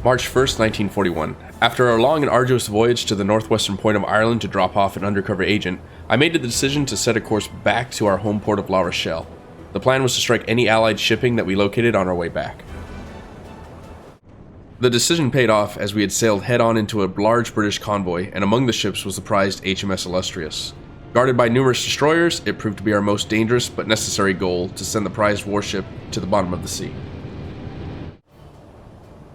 March 1st, 1941. After our long and arduous voyage to the northwestern point of Ireland to drop off an undercover agent, I made the decision to set a course back to our home port of La Rochelle. The plan was to strike any Allied shipping that we located on our way back. The decision paid off as we had sailed head-on into a large British convoy, and among the ships was the prized HMS Illustrious. Guarded by numerous destroyers, it proved to be our most dangerous but necessary goal to send the prized warship to the bottom of the sea.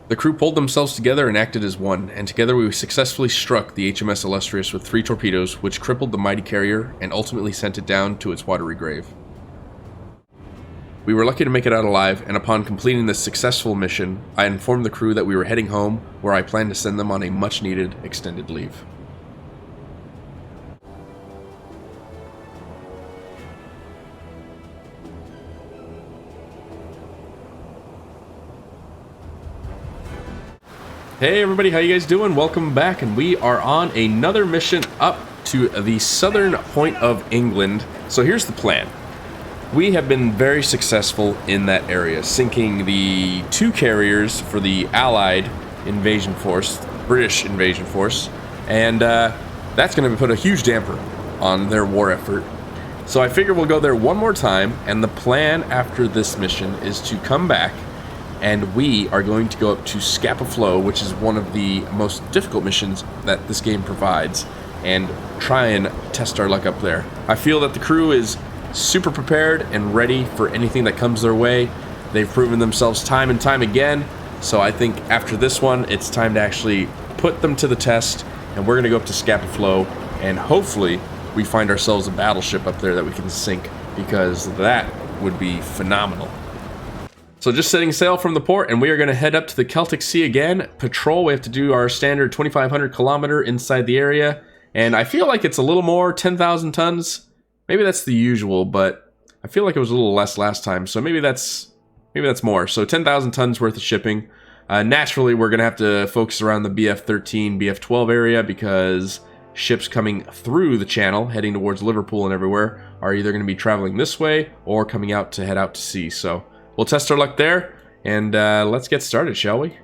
The crew pulled themselves together and acted as one, and together we successfully struck the HMS Illustrious with 3 torpedoes, which crippled the mighty carrier and ultimately sent it down to its watery grave. We were lucky to make it out alive, and upon completing this successful mission, I informed the crew that we were heading home, where I planned to send them on a much-needed extended leave. Hey everybody, how you guys doing? Welcome back, and we are on another mission up to the southern point of England. So here's the plan. We have been very successful in that area, sinking the 2 carriers for the Allied invasion force, British invasion force, and that's going to put a huge damper on their war effort. So I figure we'll go there one more time, and the plan after this mission is to come back, and we are going to go up to Scapa Flow, which is one of the most difficult missions that this game provides, and try and test our luck up there. I feel that the crew is super prepared and ready for anything that comes their way. They've proven themselves time and time again, so I think after this one, it's time to actually put them to the test, and we're going to go up to Scapa Flow, and hopefully we find ourselves a battleship up there that we can sink, because that would be phenomenal. So just setting sail from the port, and we are going to head up to the Celtic Sea again. Patrol, we have to do our standard 2,500 kilometer inside the area, and I feel like it's a little more, 10,000 tons. Maybe that's the usual, but I feel like it was a little less last time, so maybe that's more. So 10,000 tons worth of shipping. Naturally, we're going to have to focus around the BF-13, BF-12 area, because ships coming through the channel, heading towards Liverpool and everywhere, are either going to be traveling this way or coming out to head out to sea. So we'll test our luck there, and let's get started, shall we?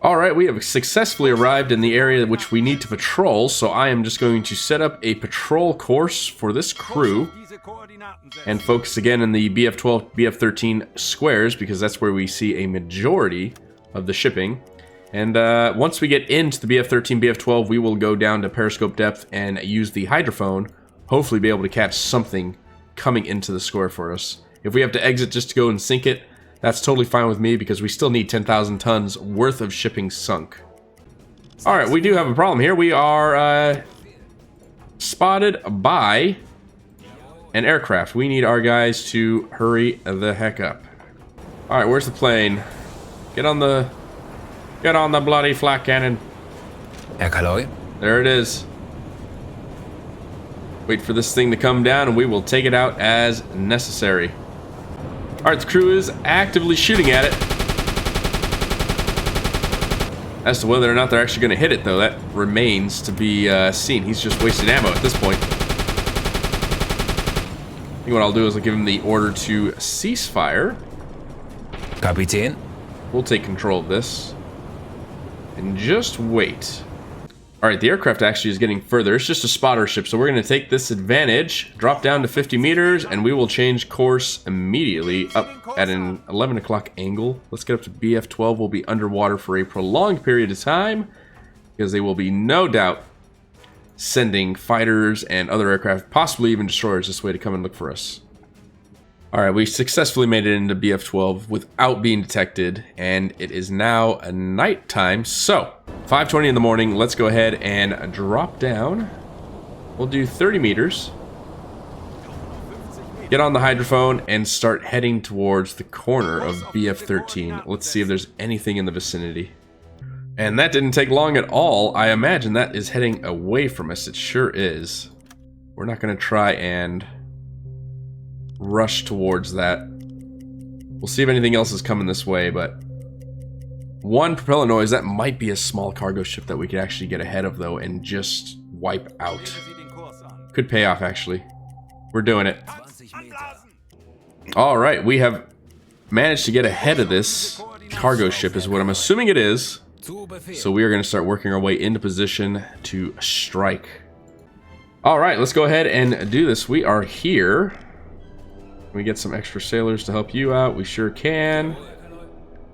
Alright, we have successfully arrived in the area which we need to patrol, so I am just going to set up a patrol course for this crew and focus again in the BF-12, BF-13 squares, because that's where we see a majority of the shipping. And once we get into the BF-13, BF-12, we will go down to periscope depth and use the hydrophone, hopefully be able to catch something coming into the square for us. If we have to exit just to go and sink it, that's totally fine with me, because we still need 10,000 tons worth of shipping sunk. Alright, we do have a problem here. We are spotted by an aircraft. We need our guys to hurry the heck up. Alright, where's the plane? Get on the bloody flak cannon. There it is. Wait for this thing to come down, and we will take it out as necessary. Alright, the crew is actively shooting at it. As to whether or not they're actually going to hit it, though, that remains to be seen. He's just wasting ammo at this point. I think what I'll do is I'll give him the order to cease fire. Captain. We'll take control of this. And just wait. Alright, the aircraft actually is getting further. It's just a spotter ship, so we're going to take this advantage, drop down to 50 meters, and we will change course immediately up at an 11 o'clock angle. Let's get up to BF-12. We'll be underwater for a prolonged period of time, because they will be no doubt sending fighters and other aircraft, possibly even destroyers, this way to come and look for us. Alright, we successfully made it into BF-12 without being detected, and it is now a night time, so 5:20 in the morning, let's go ahead and drop down. We'll do 30 meters. Get on the hydrophone and start heading towards the corner of BF-13. Let's see if there's anything in the vicinity. And that didn't take long at all. I imagine that is heading away from us. It sure is. We're not going to try and rush towards that. We'll see if anything else is coming this way, but one propeller noise, that might be a small cargo ship that we could actually get ahead of, though, and just wipe out. Could pay off, actually. We're doing it. Alright, we have managed to get ahead of this cargo ship is what I'm assuming it is. So we are going to start working our way into position to strike. All right, let's go ahead and do this. We are here. Can we get some extra sailors to help you out? We sure can.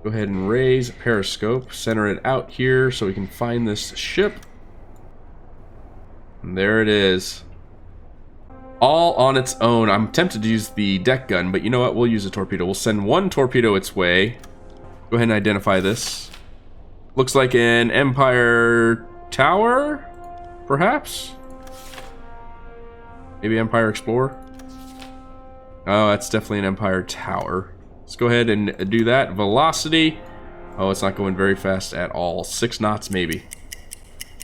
Go ahead and raise a periscope. Center it out here so we can find this ship. And there it is. All on its own. I'm tempted to use the deck gun, but you know what? We'll use a torpedo. We'll send one torpedo its way. Go ahead and identify this. Looks like an Empire Tower, perhaps? Maybe Empire Explorer? Oh, that's definitely an Empire Tower. Let's go ahead and do that. Velocity. Oh, it's not going very fast at all. 6 knots, maybe.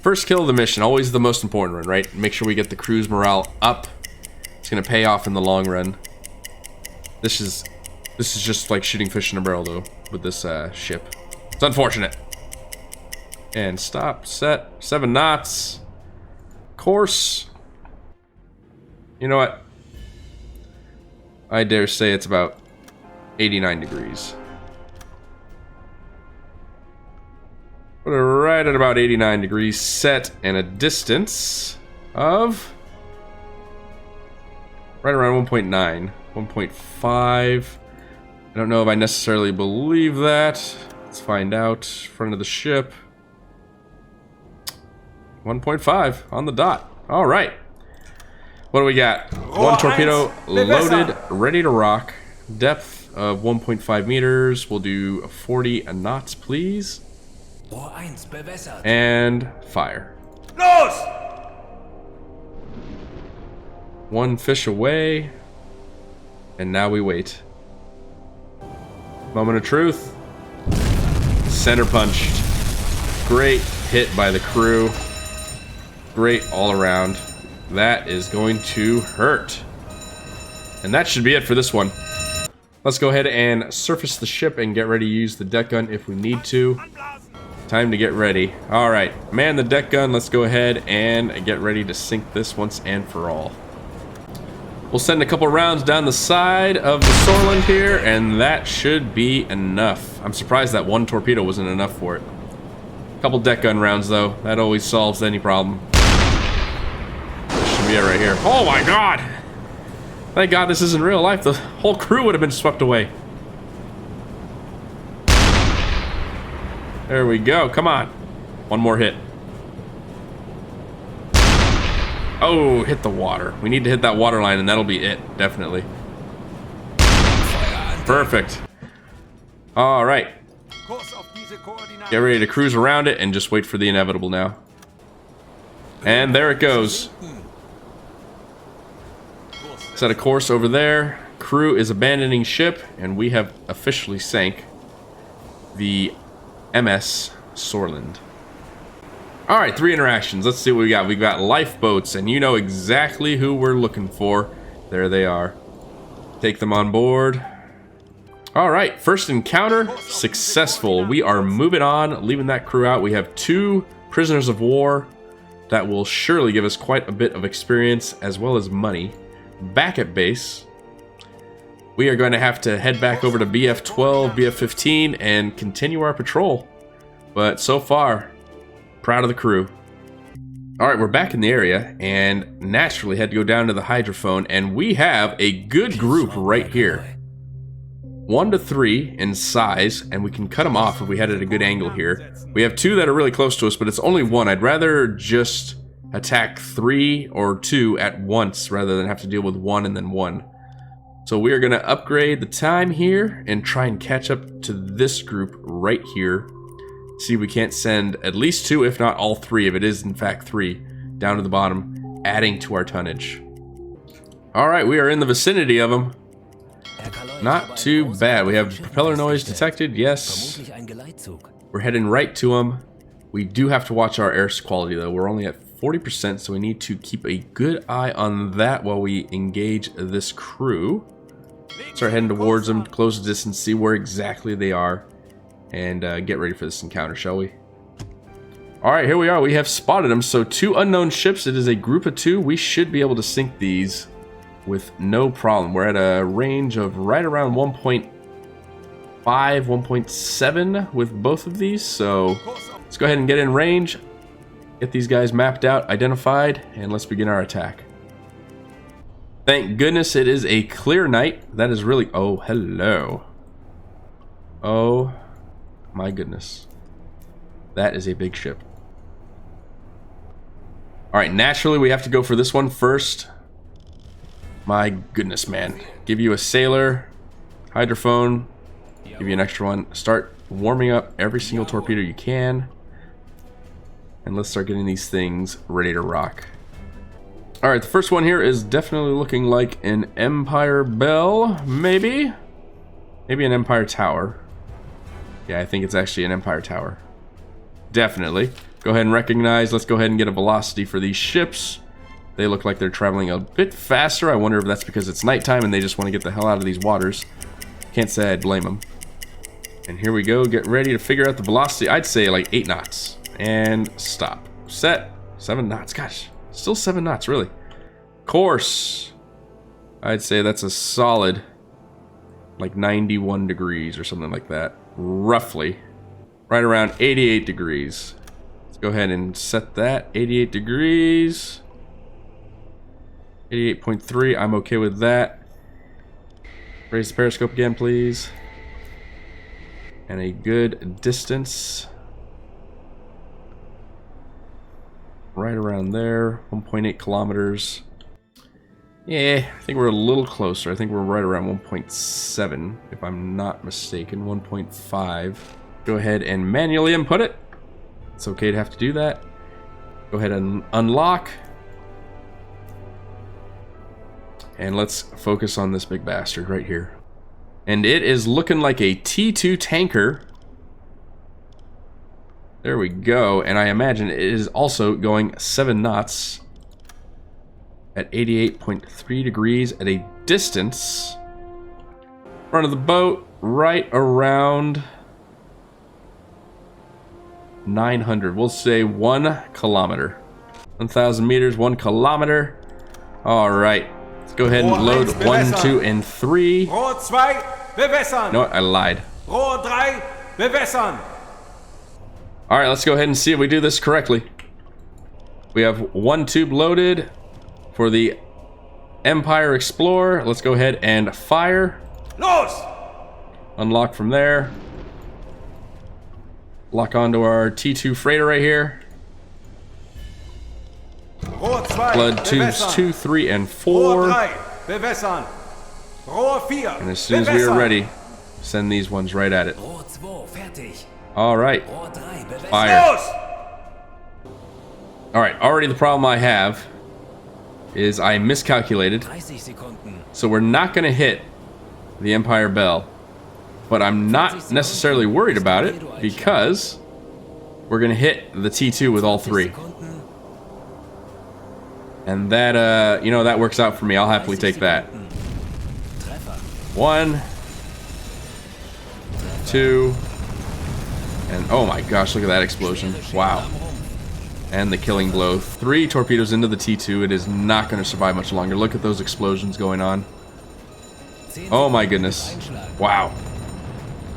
First kill of the mission. Always the most important one, right? Make sure we get the crew's morale up. It's going to pay off in the long run. This is just like shooting fish in a barrel, though, with this ship. It's unfortunate. And stop, set, 7 knots. Course. You know what? I dare say it's about 89 degrees. Put it right at about 89 degrees, set, and a distance of right around 1.9, 1.5. I don't know if I necessarily believe that. Let's find out. Front of the ship. 1.5 on the dot. All right. What do we got? One torpedo loaded, ready to rock. Depth of 1.5 meters. We'll do 40 knots, please. And fire. One fish away. And now we wait. Moment of truth. Center punched. Great hit by the crew. Great all around. That is going to hurt. And that should be it for this one. Let's go ahead and surface the ship and get ready to use the deck gun if we need to. Time to get ready. Alright, man the deck gun. Let's go ahead and get ready to sink this once and for all. We'll send a couple rounds down the side of the Sorland here, and that should be enough. I'm surprised that one torpedo wasn't enough for it. Couple deck gun rounds though. That always solves any problem. Should be it right here. Oh my god! Thank god this isn't real life. The whole crew would have been swept away. There we go. Come on. One more hit. Oh, hit the water. We need to hit that water line and that'll be it. Definitely. Perfect. Alright. Get ready to cruise around it and just wait for the inevitable now. And there it goes. Set a course over there. Crew is abandoning ship, and we have officially sank the MS Sorland. Alright, 3 interactions. Let's see what we got. We got lifeboats, and you know exactly who we're looking for. There they are. Take them on board. Alright, first encounter, successful. We are moving on, leaving that crew out. We have 2 prisoners of war. That will surely give us quite a bit of experience as well as money. Back at base, we are going to have to head back over to BF-12, BF-15, and continue our patrol. But so far, proud of the crew. Alright, we're back in the area, and naturally had to go down to the hydrophone, and we have a good group right here. 1 to 3 in size, and we can cut them off if we had it at a good angle here. We have 2 that are really close to us, but it's only 1. I'd rather just attack 3 or 2 at once rather than have to deal with 1 and then 1. So we are going to upgrade the time here and try and catch up to this group right here. See if we can't send at least 2, if not all 3, if it is in fact 3, down to the bottom, adding to our tonnage. Alright, we are in the vicinity of them. Not too bad. We have propeller noise detected, yes. We're heading right to them. We do have to watch our air quality though. We're only at 40%, so we need to keep a good eye on that while we engage this crew. Start heading towards them, close the distance, see where exactly they are, and get ready for this encounter, shall we? Alright, here we are. We have spotted them. So 2 unknown ships. It is a group of 2. We should be able to sink these with no problem. We're at a range of right around 1.5 1.7 with both of these. So let's go ahead and get in range, get these guys mapped out, identified, and let's begin our attack. Thank goodness it is a clear night. That is really... Oh, hello. Oh, my goodness. That is a big ship. Alright, naturally we have to go for this one first. My goodness, man. Give you a sailor, hydrophone, give you an extra one. Start warming up every single torpedo you can. And let's start getting these things ready to rock. Alright, the first one here is definitely looking like an Empire Bell, maybe? Maybe an Empire Tower. Yeah, I think it's actually an Empire Tower. Definitely. Go ahead and recognize. Let's go ahead and get a velocity for these ships. They look like they're traveling a bit faster. I wonder if that's because it's nighttime and they just want to get the hell out of these waters. Can't say I'd blame them. And here we go. Get ready to figure out the velocity. I'd say like 8 knots. And stop. Set. 7 knots. Gosh. Still 7 knots, really. Course. I'd say that's a solid like 91 degrees or something like that. Roughly. Right around 88 degrees. Let's go ahead and set that. 88 degrees. 88.3. I'm okay with that. Raise the periscope again, please. And a good distance. Right around there. 1.8 kilometers. Yeah, I think we're a little closer. I think we're right around 1.7, if I'm not mistaken. 1.5. Go ahead and manually input it. It's okay to have to do that. Go ahead and unlock. And let's focus on this big bastard right here. And it is looking like a T2 tanker. There we go. And I imagine it is also going 7 knots at 88.3 degrees at a distance. Front of the boat, right around 900. We'll say 1 kilometer. 1,000 meters, 1 kilometer. All right. Let's go ahead and load 1, 2, and 3. Rohr 2, bewässern. No, I lied. Rohr 3, bewässern. All right, let's go ahead and see if we do this correctly. We have 1 tube loaded for the Empire Explorer. Let's go ahead and fire. Los! Unlock from there. Lock onto our T2 freighter right here. Rohr 2, Flood tubes bewässern. 2, 3, and Rohr 4. 3, bewässern. Rohr 4, And as soon as we are ready, send these ones right at it. Rohr 2, fertig. All right. Rohr 3, bewässern. Fire. Los! All right. Already the problem I have is I miscalculated. 30 Sekunden. So we're not going to hit the Empire Bell. But I'm not necessarily worried about it because we're going to hit the T2 with all 3. Sekunden. And that, you know, that works out for me. I'll happily take that. Treffer. 1, 2, and oh my gosh, look at that explosion. Wow. And the killing blow. 3 torpedoes into the T2. It is not going to survive much longer. Look at those explosions going on. Oh my goodness. Wow.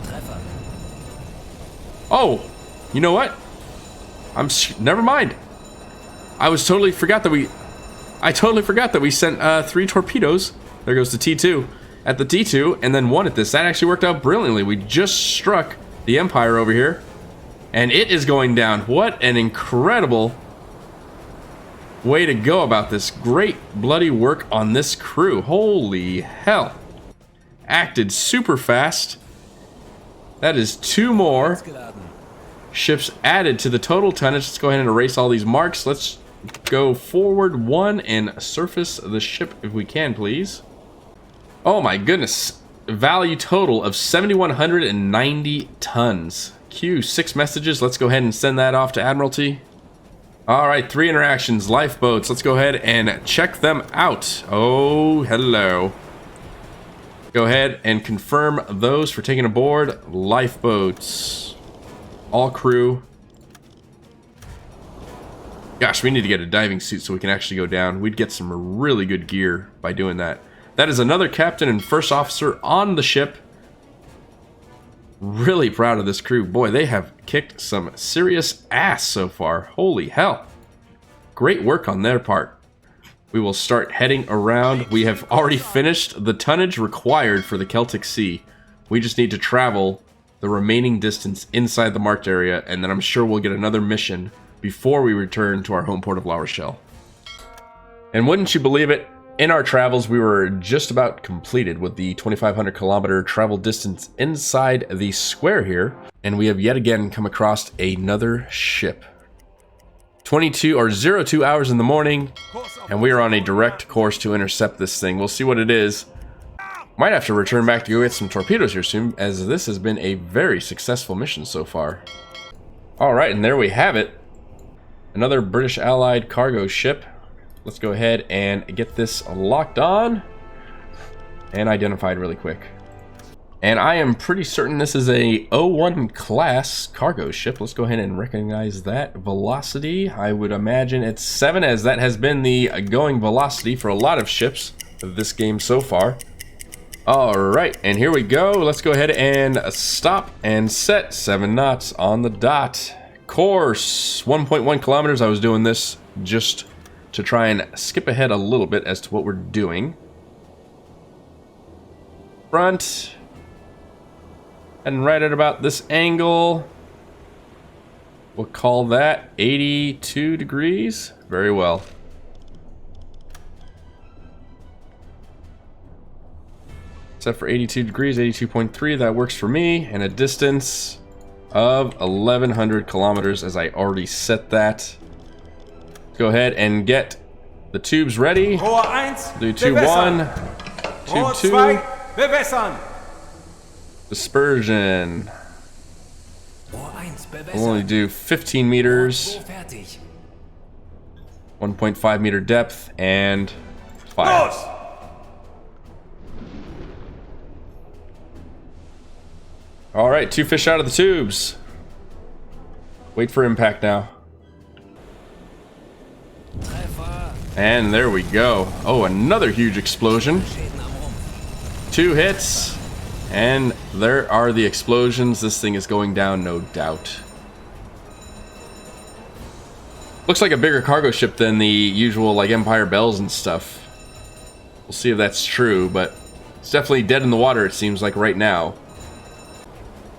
Treffer. Oh, you know what? Never mind. I totally forgot that we sent 3 torpedoes. There goes the T2 at the T2, and then 1 at this. That actually worked out brilliantly. We just struck the Empire over here, and it is going down. What an incredible way to go about this. Great bloody work on this crew. Holy hell. Acted super fast. That is 2 more ships added to the total tonnage. Let's go ahead and erase all these marks. Let's go forward 1 and surface the ship if we can, please. Oh my goodness. Value total of 7,190 tons. Q 6 messages. Let's go ahead and send that off to Admiralty. All right, 3 interactions. Lifeboats. Let's go ahead and check them out. Oh, hello. Go ahead and confirm those for taking aboard. Lifeboats. All crew. Gosh, we need to get a diving suit so we can actually go down. We'd get some really good gear by doing that. That is another captain and first officer on the ship. Really proud of this crew. Boy, they have kicked some serious ass so far. Holy hell. Great work on their part. We will start heading around. We have already finished the tonnage required for the Celtic Sea. We just need to travel the remaining distance inside the marked area, and then I'm sure we'll get another mission before we return to our home port of La Rochelle. And wouldn't you believe it, in our travels we were just about completed with the 2,500 kilometer travel distance inside the square here, and we have yet again come across another ship. 02 hours in the morning, and we are on a direct course to intercept this thing. We'll see what it is. Might have to return back to go get some torpedoes here soon, as this has been a very successful mission so far. Alright, and there we have it. Another British Allied cargo ship. Let's go ahead and get this locked on and identified really quick. And I am pretty certain this is a 01 class cargo ship. Let's go ahead and recognize that velocity. I would imagine it's 7, as that has been the going velocity for a lot of ships of this game so far. Alright, and here we go. Let's go ahead and stop and set 7 knots on the dot. Course 1.1 kilometers. I was doing this just to try and skip ahead a little bit as to what we're doing. Front. And right at about this angle. We'll call that 82 degrees. Very well. Set for 82 degrees, 82.3, that works for me, and a distance of 1,100 kilometers, as I already set that. Go ahead and get the tubes ready. Rohr 1, Do tube 1, Rohr tube 2, 2, bewässern. dispersion. Rohr 1, bewässern. We'll only do 15 meters, Rohr fertig. 1.5 meter depth, and fire. Los! Alright, 2 fish out of the tubes. Wait for impact now. Treffer. And there we go. Oh, another huge explosion. Schäden am Rumpf. 2 hits. And there are the explosions. This thing is going down, no doubt. Looks like a bigger cargo ship than the usual, like, Empire Bells and stuff. We'll see if that's true, but it's definitely dead in the water, it seems like, right now.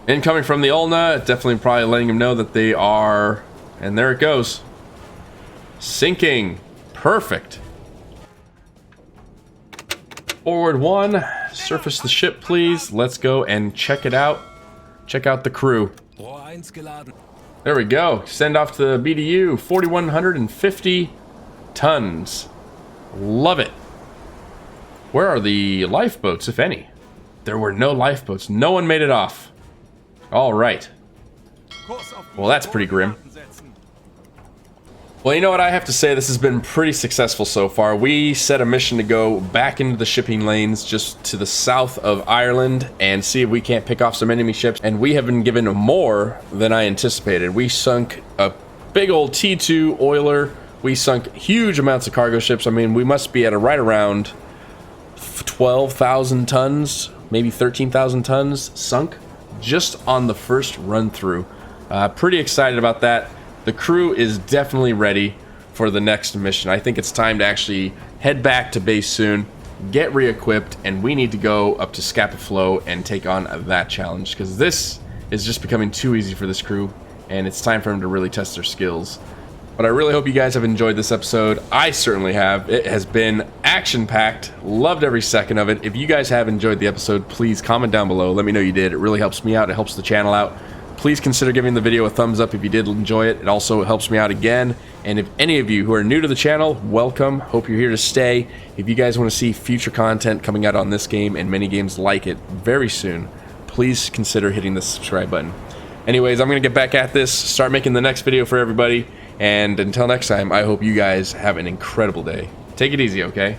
Incoming from the Ulna, definitely probably letting him know that they are... And there it goes. Sinking. Perfect. Forward 1. Surface the ship, please. Let's go and check it out. Check out the crew. Rohr 1 geladen. There we go. Send off to the BDU. 4,150 tons. Love it. Where are the lifeboats, if any? There were no lifeboats. No one made it off. All right. Well, that's pretty grim. Well, you know what I have to say, this has been pretty successful so far. We set a mission to go back into the shipping lanes just to the south of Ireland and see if we can't pick off some enemy ships, and we have been given more than I anticipated. We sunk a big old T2 oiler. We sunk huge amounts of cargo ships. I mean, we must be at right around 12,000 tons, maybe 13,000 tons sunk just on the first run through. Pretty excited about that. The crew is definitely ready for the next mission. I think it's time to actually head back to base soon, get re-equipped, and we need to go up to Scapa Flow and take on that challenge, because this is just becoming too easy for this crew, and it's time for them to really test their skills. But I really hope you guys have enjoyed this episode. I certainly have. It has been action-packed. Loved every second of it. If you guys have enjoyed the episode, please comment down below. Let me know you did. It really helps me out. It helps the channel out. Please consider giving the video a thumbs up if you did enjoy it. It also helps me out again. And if any of you who are new to the channel, welcome. Hope you're here to stay. If you guys want to see future content coming out on this game and many games like it very soon, please consider hitting the subscribe button. Anyways, I'm going to get back at this, start making the next video for everybody. And until next time, I hope you guys have an incredible day. Take it easy, okay?